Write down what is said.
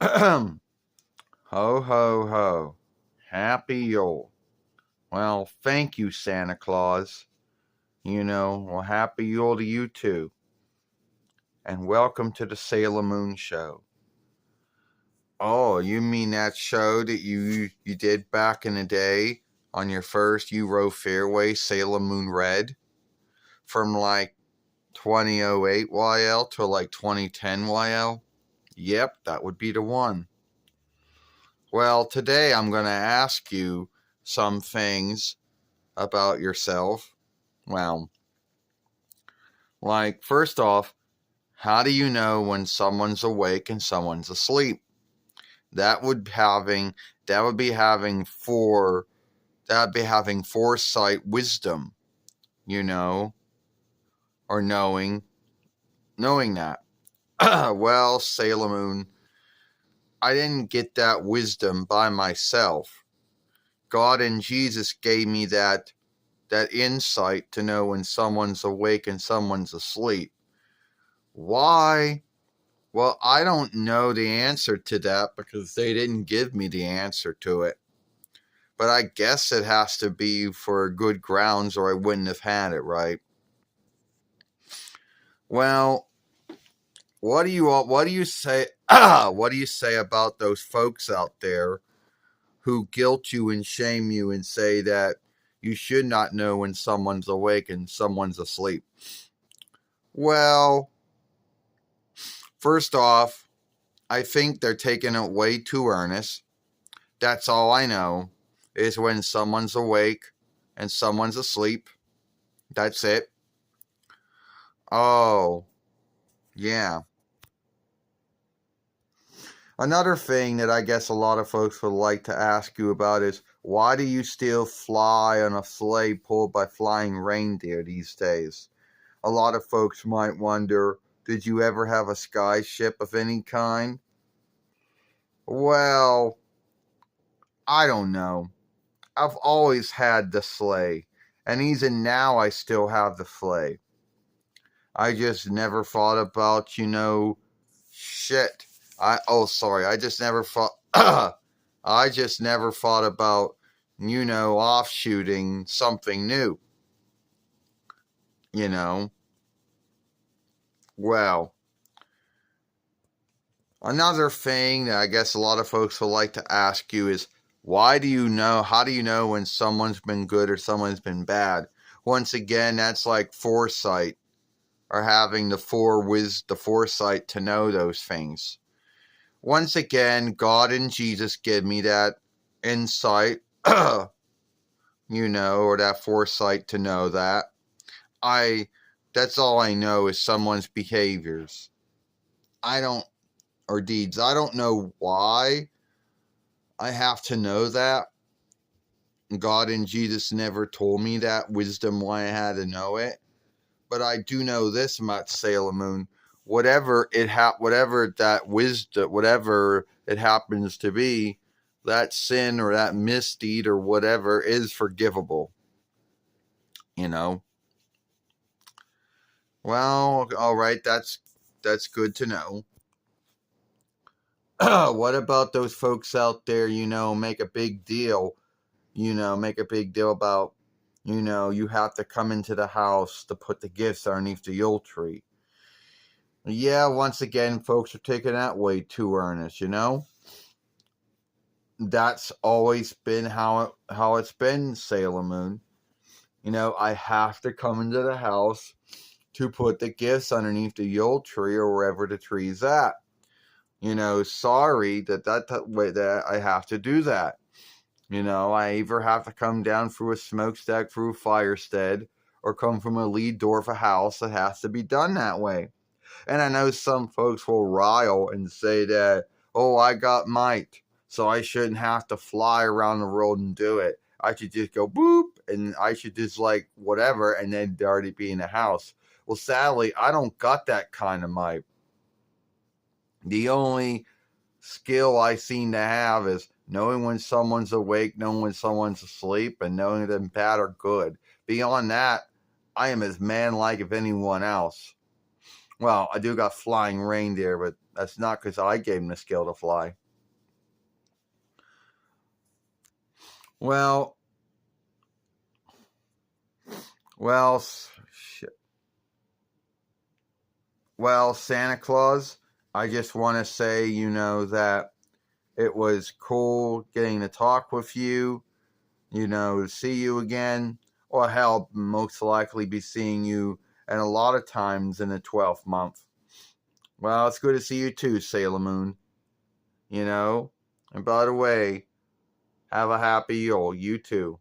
Ho, ho, ho. Happy Yule. Well, thank you, Santa Claus. Happy Yule to you too. And welcome to the Sailor Moon Show. Oh, you mean that show that you did back in the day on your first Euro Fairway, Sailor Moon Red? From like 2008 YL to like 2010 YL? Yep, that would be the one. Well, today I'm going to ask you some things about yourself. Well, like, first off, how do you know when someone's awake and someone's asleep? That would having that would be having for that would be having foresight wisdom, you know, or knowing that. Well, Sailor Moon, I didn't get that wisdom by myself. God and Jesus gave me that insight to know when someone's awake and someone's asleep. Why? Well, I don't know the answer to that because they didn't give me the answer to it. But I guess it has to be for good grounds or I wouldn't have had it, right? Well, what do you say what do you say about those folks out there who guilt you and shame you and say that you should not know when someone's awake and someone's asleep? Well, first off, I think they're taking it way too earnest. That's all I know is when someone's awake and someone's asleep. That's it. Oh, yeah. Another thing that I guess a lot of folks would like to ask you about is why do you still fly on a sleigh pulled by flying reindeer these days? A lot of folks might wonder, did you ever have a sky ship of any kind? Well, I don't know. I've always had the sleigh, and even now I still have the sleigh. I just never thought about, shit. I just never thought, I just never thought about, offshooting something new, you know. Well, another thing that I guess a lot of folks would like to ask you is, how do you know when someone's been good or someone's been bad? Once again, that's like foresight or having the foresight to know those things. Once again, God and Jesus give me that insight, or that foresight to know that. That's all I know is someone's behaviors. Or deeds. I don't know why I have to know that. God and Jesus never told me that wisdom why I had to know it. But I do know this about Sailor Moon. Whatever it happens to be, that sin or that misdeed or whatever is forgivable. Well, all right, that's good to know. What about those folks out there, make a big deal, about, you have to come into the house to put the gifts underneath the Yule tree. Yeah, once again, folks are taking that way too earnest, That's always been how it's been, Sailor Moon. I have to come into the house to put the gifts underneath the Yule tree or wherever the tree's at. Sorry that I have to do that. I either have to come down through a smokestack, through a firestead, or come from a lead door of a house that has to be done that way. And I know some folks will rile and say that, oh, I got might, so I shouldn't have to fly around the world and do it. I should just go boop, and I should just like whatever, and then already be in the house. Well, sadly, I don't got that kind of might. The only skill I seem to have is knowing when someone's awake, knowing when someone's asleep, and knowing them bad or good. Beyond that, I am as manlike as anyone else. Well, I do got flying reindeer, but that's not because I gave him the skill to fly. Well, well, shit. Well, Santa Claus, I just want to say, that it was cool getting to talk with you, see you again. Or hell, most likely be seeing you and a lot of times in the 12th month. Well, it's good to see you too, Sailor Moon. And by the way, have a happy Yule. You too.